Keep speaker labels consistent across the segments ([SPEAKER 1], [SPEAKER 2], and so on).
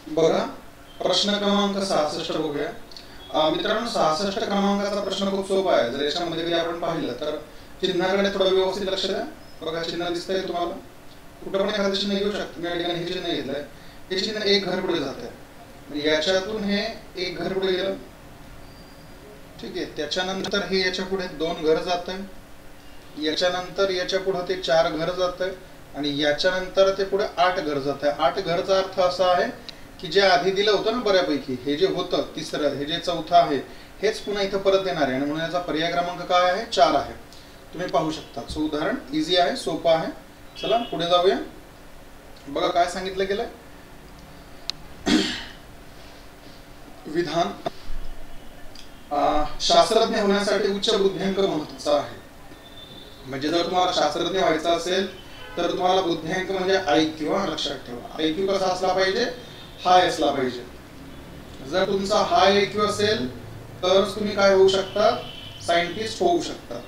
[SPEAKER 1] बघा प्रश्न क्रमांक 66 बघूया. मित्रांनो 66 क्रमांकाचा प्रश्न खूप सोपा आहे. जर याच्यामध्ये कधी आपण पाहिलं तर चिन्हाकडे थोडं व्यवस्थित लक्ष द्या. बघा चिन्ह दिसतंय तुम्हाला, कुठं पण एखादं चिन्ह घेऊ शकतो. मी या ठिकाणी हे चिन्ह घेतलंय, हे चिन्ह एक घर पुढे जात आहे. याच्यातून हे एक घर पुढे गेलं, ठीक आहे. त्याच्यानंतर हे याच्या पुढे 2 घर जात आहे, याच्यानंतर याच्या पुढे ते 4 घर जात आहे आणि याच्यानंतर ते पुढे 8 घर जात आहे. 8 घरचा अर्थ असा आहे की जे आधी दिलं होतं ना बऱ्यापैकी, हे जे होतं तिसरं, हे जे चौथं आहे हेच पुन्हा इथं परत येणार आहे आणि म्हणून याचा पर्याय क्रमांक काय आहे? 4 आहे. तुम्ही पाहू शकता. सो उदाहरण इझी आहे, सोपं आहे. चला पुढे जाऊया. बघा काय सांगितलं गेलंय. विधान शास्त्रज्ञ होण्यासाठी उच्च बुद्ध्यांक महत्वाचा आहे. म्हणजे जर तुम्हाला शास्त्रज्ञ व्हायचं असेल तर तुम्हाला बुद्ध्यांक म्हणजे IQ, लक्षात ठेवा. IQ कसा असला पाहिजे? हाय असला पाहिजे. जर तुमचा हाय IQ असेल तर तुम्ही काय होऊ शकता? सायंटिस्ट होऊ शकता.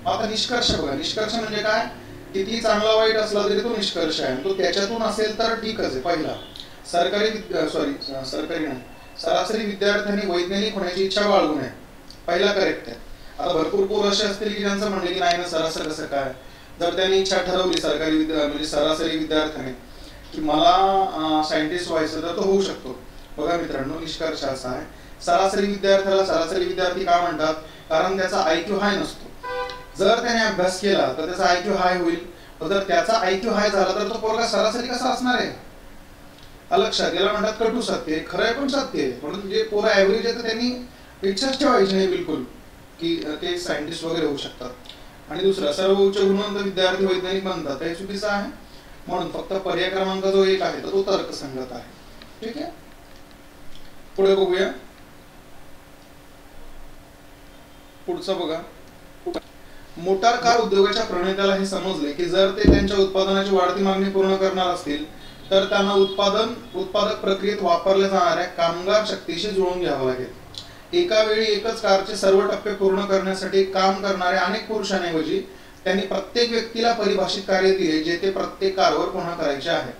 [SPEAKER 1] आता निष्कर्ष बघा. निष्कर्ष म्हणजे काय? किती चांगला वाईट असला तरी तो निष्कर्ष आहे. तो त्याच्यातून असेल तर ठीकच आहे. पहिला सरकारी नाही, सरासरी विद्यार्थ्यांनी वैज्ञानिक होण्याची इच्छा बाळगू नये. पहिला करेक्ट आहे. आता भरपूर पोर असे असतील की ज्यांचं म्हणले की नाही ना सर असं कसं काय. जर त्यांनी इच्छा ठरवली म्हणजे सरासरी विद्यार्थ्याने की मला सायंटिस्ट व्हायचं तर तो होऊ शकतो. बघा मित्रांनो निष्कर्ष असा आहे, सरासरी विद्यार्थ्याला सरासरी विद्यार्थी का म्हणतात? कारण त्याचा IQ हाय नसतो. जर त्याने अभ्यास केला तर त्याचा IQ हाय होईल. जर त्याचा IQ हाय झाला तर तो पोरगा सरासरी कसा असणार आहे? लक्षात. याला म्हणतात कटू सत्य. खरं आहे पण सत्य आहे. म्हणून जे पोरं ॲव्हरेज आहे तर त्यांनी इच्छाच ठेवायची नाही बिलकुल की ते सायंटिस्ट वगैरे होऊ शकतात. आणि दुसरं, सर्व उच्च गुणवंत विद्यार्थी वैज्ञानिक बनतात, हे चुकीचं आहे. म्हणून फक्त पर्याय क्रमांक जो 1 आहे तो तर्कसंगत आहे. ठीक आहे. पुढे बघूया. पुढचं बघा. मोटार कार उद्योगाच्या प्रणेत्याला हे समजले की जर ते त्यांच्या उत्पादनाची वाढती मागणी पूर्ण करणार असतील तर त्यांना उत्पादक प्रक्रियेत वापरल्या जाणाऱ्या कामगार शक्तीशी जुळवून घ्यावं लागेल. एका वेळी एकच कारचे सर्व टप्पे पूर्ण करण्यासाठी काम करणाऱ्या अनेक पुरुषांऐवजी त्यांनी प्रत्येक व्यक्तीला परिभाषित कार्य दिले जे ते प्रत्येक कारवर पुन्हा करायचे आहे.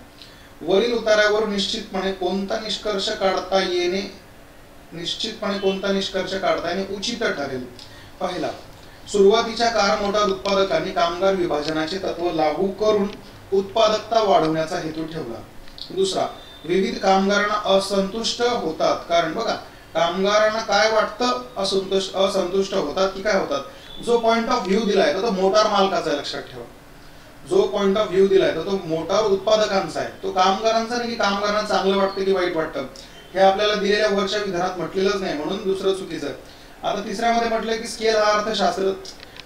[SPEAKER 1] वरील उतार्यावर निश्चितपणे कोणता निष्कर्ष काढता येणे उचित ठरेल? पहिला, सुरुवातीच्या कार मोटार उत्पादकांनी कामगार विभाजनाचे तत्व लागू करून उत्पादकता वाढवण्याचा हेतू ठेवला. दुसरा, विविध कामगारांना असंतुष्ट होतात. कारण बघा कामगारांना काय वाटतं? असंतुष्ट होतात की काय होतात? जो पॉइंट ऑफ व्ह्यू दिलाय तो मोटार मालकाचा, लक्षात ठेवा. जो पॉइंट ऑफ व्ह्यू दिलाय तो मोटार उत्पादकांचा आहे. तो कामगारांचा नाही की कामगारांना चांगलं वाटतं की वाईट वाटतं. हे आपल्याला दिलेल्या वरच्या विधानात म्हटलेलंच नाही, म्हणून दुसरं चुकीचं आहे. आता तिसऱ्यामध्ये म्हटलंय की स्केल हा अर्थशास्त्र.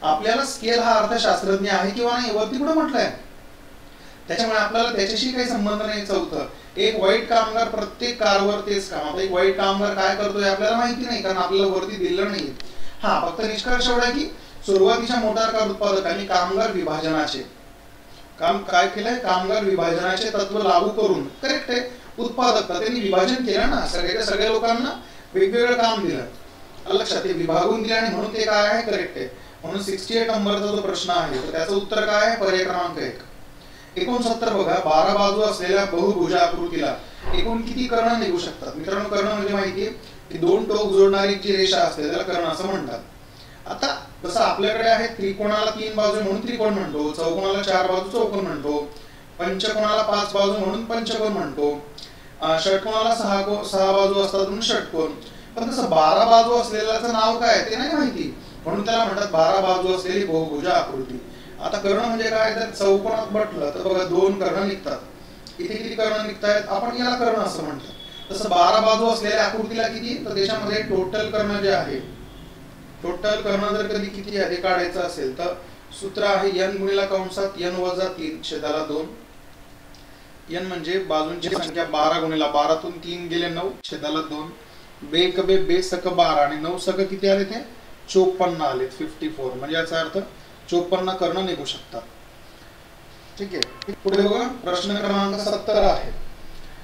[SPEAKER 1] आपल्याला स्केल हा अर्थशास्त्रज्ञ आहे किंवा नाही वरती कुठं म्हटलंय? त्याच्यामुळे आपल्याला त्याच्याशी काही संबंध नाही. चौथं, एक वाईट कामगार प्रत्येक कारवर तेच काम. आता एक वाईट कामगार काय करतोय आपल्याला माहिती नाही कारण आपल्याला वरती दिलं नाही. हा फक्त निष्कर्ष एवढा की सुरुवातीच्या मोटार कार उत्पादकांनी कामगार विभाजनाचे काम काय केलंय? कामगार विभाजनाचे तत्व लागू करून, करेक्ट आहे. उत्पादकता त्यांनी विभाजन केलं ना, सगळ्या लोकांना वेगवेगळं काम दिलं. लक्षात, ते विभागून दिले आणि म्हणून ते काय आहे? करेक्ट आहे. म्हणून 68 नंबरचा जो प्रश्न आहे तर त्याचं उत्तर काय आहे? पर्याय क्रमांक 1. 69 बघा. 12 बाजू असलेल्या बहुभुज आकृतीला एकूण किती कर्ण निघू शकतात? मित्रांनो कर्ण म्हणजे माहितीये की 2 टोक जोडणारी जी रेषा असते त्याला कर्ण असं म्हणतात. आता जसं आपल्याकडे आहे त्रिकोणाला 3 बाजू म्हणून त्रिकोण म्हणतो, चौकोनाला 4 बाजू चौकोन म्हणतो, पंचकोनाला 5 बाजू म्हणून पंचकोन म्हणतो, षटकोनाला 6 बाजू असतात म्हणून षटकोन. पण तसं 12 बाजू असलेल्याचं नाव काय ते नाही माहिती, म्हणून त्याला म्हणतात 12 बाजू असलेली बहुभुज आकृती. आता कर्ण म्हणजे काय? तर चौकोनात म्हटलं तर बघा 2 कर्ण निघतात. इथे किती कर्ण निघतायत? आपण याला कर्ण असं म्हणतो. तसं 12 बाजू असलेल्या आकृतीला किती? तर त्याच्यामध्ये टोटल कर्ण जे आहे, टोटल कर्ण जर कधी किती आहे काढायचं असेल तर सूत्र आहे n गुणिला कंसात n वजा 3 छेदाला 2. n म्हणजे बाजूंची संख्या 12 गुणिला 12 तून 3 गेले 9 छेदाला 2. बेक बे बे सक 12 आणि 9 सक किती आले? ते 54 आले, 54. म्हणजे याचा अर्थ 54 कर्ण निघू शकतात. ठीक आहे. पुढे बघा. प्रश्न क्रमांक 70 आहे.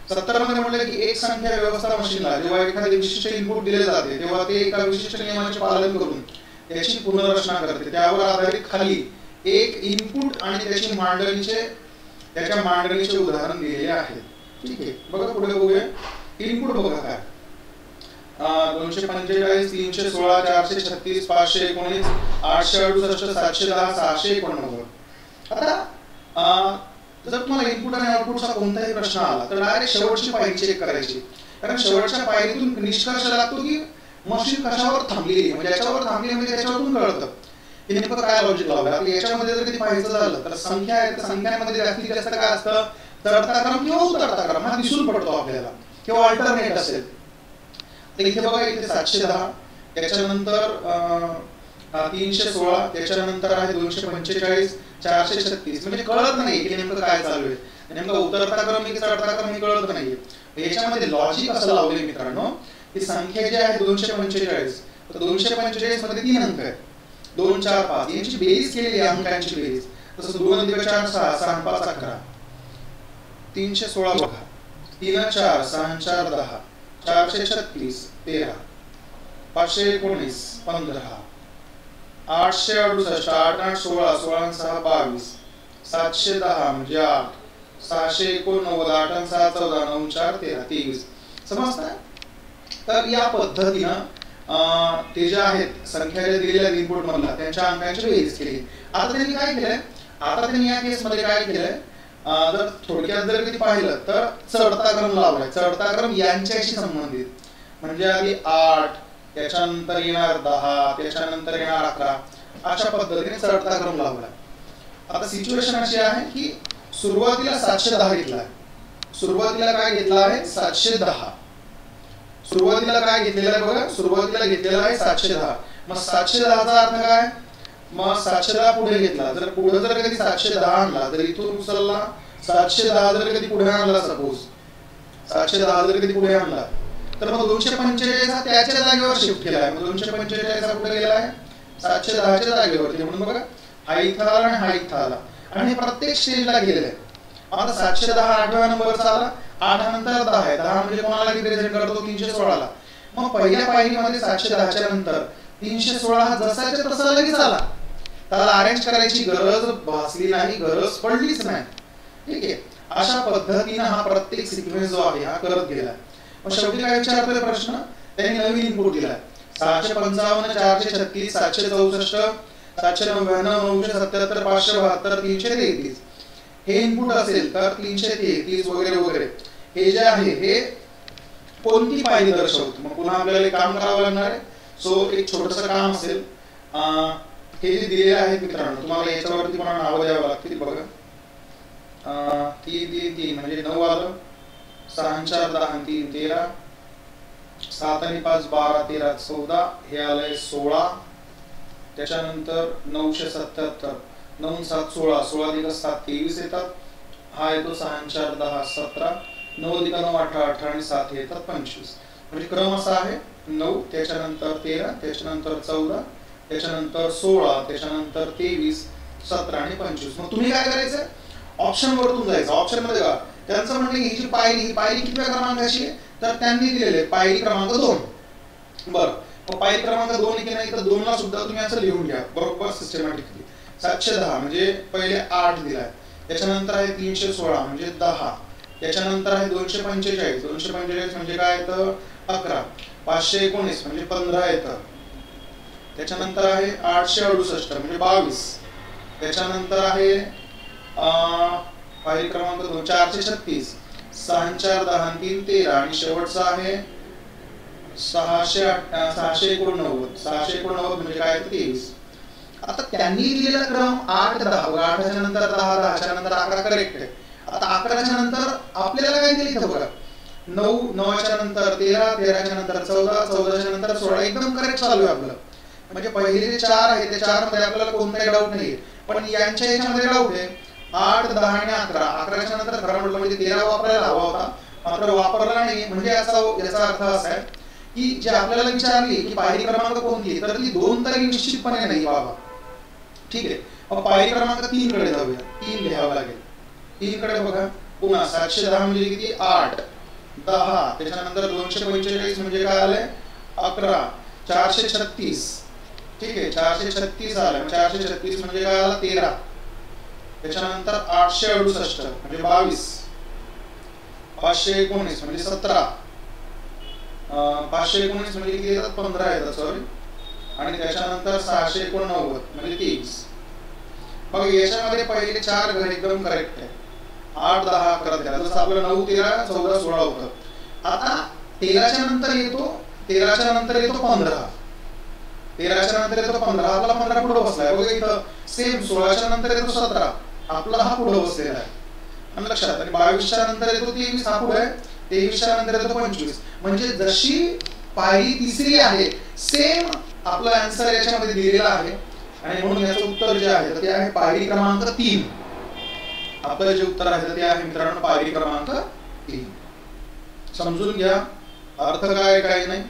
[SPEAKER 1] 70 मध्ये म्हटलं की एक संख्या व्यवस्था मशीनला जेव्हा एखादे विशिष्ट इनपुट दिले जाते तेव्हा ते एका विशिष्ट नियमाचे पालन करून त्याची पुनर्रचना करते. त्यावर आधारित खाली एक इनपुट आणि त्याच्या मांडणीचे उदाहरण दिलेले आहे. ठीक आहे. बघा पुढे बघूया. इनपुट बघा काय 245, 316, 436, 519, 868, 710, 689. आता जर तुम्हाला इनपुट आणि आउटपुटचा कोणताही प्रश्न आला तर डायरेक्ट शेवटची पायरी चेक करायची, कारण शेवटच्या पायरीतून निष्कर्ष लागतो की मशीन कशावर थांबलेली, म्हणजे याच्यावर थांबली म्हणजे त्याच्यावरून कळतं की नेमकं काय लॉजिक लावलं. आता याच्यामध्ये जर कधी पाहायचं झालं तर संख्या आहे, तर संख्यांमध्ये जास्तीत जास्त काय असतं, चढता क्रम किंवा उतरता क्रम हा दिसून पडतो आपल्याला, किंवा अल्टरनेट असेल. तर इथे बघा, इथे 710, त्याच्यानंतर 316, त्याच्यानंतर आहे 245, 436, म्हणजे कळत नाही की नेमकं काय चालू आहे, नेमका उतरता क्रम की चढता क्रम हे कळत नाहीये. याच्यामध्ये लॉजिक असं लावलंय मित्रांनो की संख्या जी आहे 245, तर 245 मध्ये 3 अंक आहेत, 2, 4, 5 यांची बेरीज केलेली आहे, अंकांची बेरीज. तसं 2 अधिक 4 6, 6 5 11, 316 बघा, 3 4 6 4 10, 436 13, 519 15, 868 8 8 16, 16 6 22, 710 म्हणजे 8, 689 8 6 14, 9 4 13 23. समजतंय? तर या पद्धतीनं ते जे आहेत संख्या ज्या दिलेल्या इनपुट मधला त्यांच्या अंकांची बेरीज केली. आता त्यांनी काय केलंय, आता त्यांनी या केस मध्ये काय केलंय, जर थोडक्यात जर कधी पाहिलं तर चढता क्रम लावलाय. चढता क्रम यांच्याशी संबंधित, म्हणजे आधी 8, त्याच्यानंतर येणार 10, त्याच्यानंतर येणार 11, अशा पद्धतीने चढता क्रम लावलाय. आता सिच्युएशन अशी आहे की सुरुवातीला 710 घेतलाय, सुरुवातीला काय घेतला आहे 710, सुरुवातीला काय घेतलेला आहे बघा, सुरुवातीला घेतलेला आहे 710. मग 710 चा अर्थ काय, मग 710 पुढे घेतला, जर पुढे जर कधी 710 आणला, जर इथून उचलला 710 जर कधी पुढे आणला, सपोज 710 जर कधी पुढे आणला, तर मग 245 हा त्याच्या जागेवर शिफ्ट केला आहे. मग 245 हा कुठे गेला आहे, 710 च्या जागेवरती. म्हणून बघा हा इथं आला आणि हा इथं आला, आणि हे प्रत्येक स्टेजला गेलेलं आहे. आता 710 8व्या नंबरचा आला, 8 नंतर 10 आहे, 10 म्हणजे कोणाला रिप्रेझेंट करतो 316 ला. मग पहिल्या पायरीमध्ये 710 च्या नंतर 316 हा जसाच्या तसा लगेच आला, त्याला अरेंज करायची गरज भासली नाही, गरज पडलीच नाही. ठीक आहे, अशा पद्धतीने हा प्रत्येक सिक्वेन्स जो आहे हा करत गेला. मग शेवटी काय विचारतोय प्रश्न, त्यांनी नवीन इनपुट दिलाय 655 436 764 799 977 572 333. हे इनपुट असेल तर 333 वगैरे वगैरे हे जे आहे हे कोणती पायरी दर्शवतो. मग पुन्हा आपल्याला काम करावं लागणार आहे. सो एक छोटंसं काम असेल, हे जे दिलेले आहेत मित्रांनो, तुम्हाला याच्यावरती पुन्हा नावं द्यावं लागतील. बघा 3 3 3 म्हणजे 9 आलं, 6 4 10 3 13, 7 आणि 5 12 13 14, हे आलंय 16, त्याच्यानंतर 977, 9 7 16, 16 अधिक 7 23 येतात, हा येतो 6 4 10 17, 9 अधिक 9 18, 18 आणि 7 येतात 25. म्हणजे क्रम असा आहे 9, त्याच्यानंतर 13, त्याच्यानंतर 14, त्याच्यानंतर 16, त्याच्यानंतर 23, 17 आणि 25. मग तुम्ही काय करायचं, ऑप्शन वरतून जायचं. ऑप्शन मध्ये का त्यांचं म्हणणं ही जी पायरी किती क्रमांकाची आहे, तर त्यांनी दिलेले पायरी क्रमांक 2. बरं, मग पायरी क्रमांक 2 की नाही, तर 2 ला सुद्धा तुम्ही असं लिहून घ्या बरोबर सिस्टमॅटिकली. 710 म्हणजे पहिले 8 दिलाय, त्याच्यानंतर आहे 316 म्हणजे 10, त्याच्यानंतर आहे 245, 245 म्हणजे काय येतं 11, 519 म्हणजे 15 येतं, त्याच्यानंतर आहे 868 म्हणजे 22, त्याच्यानंतर आहे पायरी क्रमांक 2 436, 6 4 10 3 13, आणि शेवटचा आहे 689 म्हणजे काय 23. आता त्यांनी दिलेला क्रम 8 10, 8 च्या नंतर 10, 10 च्या नंतर 11 करेक्ट आहे. आता 11 च्या नंतर आपल्याला काय दिले इथं बघा 9, 9 च्या नंतर 13, 13 च्या नंतर 14, 14 च्या नंतर 16, एकदम करेक्ट चालू आहे आपलं. म्हणजे पहिले जे 4 आहे ते 4 मध्ये आपल्याला कोणताही डाऊट नाहीये, पण यांच्या याच्यामध्ये डाऊट आहे 8 10 आणि 11. 11 च्या नंतर खरं म्हटलं म्हणजे 13 वापरायला हवा होता, मात्र वापरला नाही. म्हणजे याचा अर्थ असा आहे की जे आपल्याला विचारली की पायरी क्रमांक कोणती, तर ती 2 तरी निश्चितपणे नाही बाबा. ठीक आहे, मग पायरी क्रमांक 3 कडे जाऊया. 3 लिहावं लागेल. 3 कडे बघा पुन्हा 710 म्हणजे किती 8 10, त्याच्यानंतर 245 म्हणजे काय आलंय 11, 436. ठीक आहे, 436 आलं, 436 म्हणजे काय आलं 13, त्याच्यानंतर 868 म्हणजे 22, 519 म्हणजे 17, 519 म्हणजे किती येतात? 15 येतात, सॉरी. आणि त्याच्यानंतर 689 म्हणजे 23. मग याच्यामध्ये पहिले 4 घर एकदम करेक्ट आहे. 8, 10, 11, 13. जसं आपलं 9, 13, 14, 16 होतं. आता 13च्या नंतर येतो 15. 13च्या नंतर येतो 15. आपला 15 पुढे बसलाय बघा इथं. सेम 16च्या नंतर येतो 17. आपला हा पुढे बसलेला आहे. आणि लक्षात. आणि 22च्या नंतर येतो 23, हा पुढे आहे. 23च्या नंतर येतो 25. म्हणजे जशी पायरी तिसरी आहे, सेम आपलं आन्सर याच्यामध्ये दिलेला आहे. आणि म्हणून याचं उत्तर जे आहे ते आहे पायरी क्रमांक 3. आपलं जे उत्तर आहे ते आहे मित्रांनो पायरी क्रमांक 3. समजून घ्या अर्थ काय काय नाही.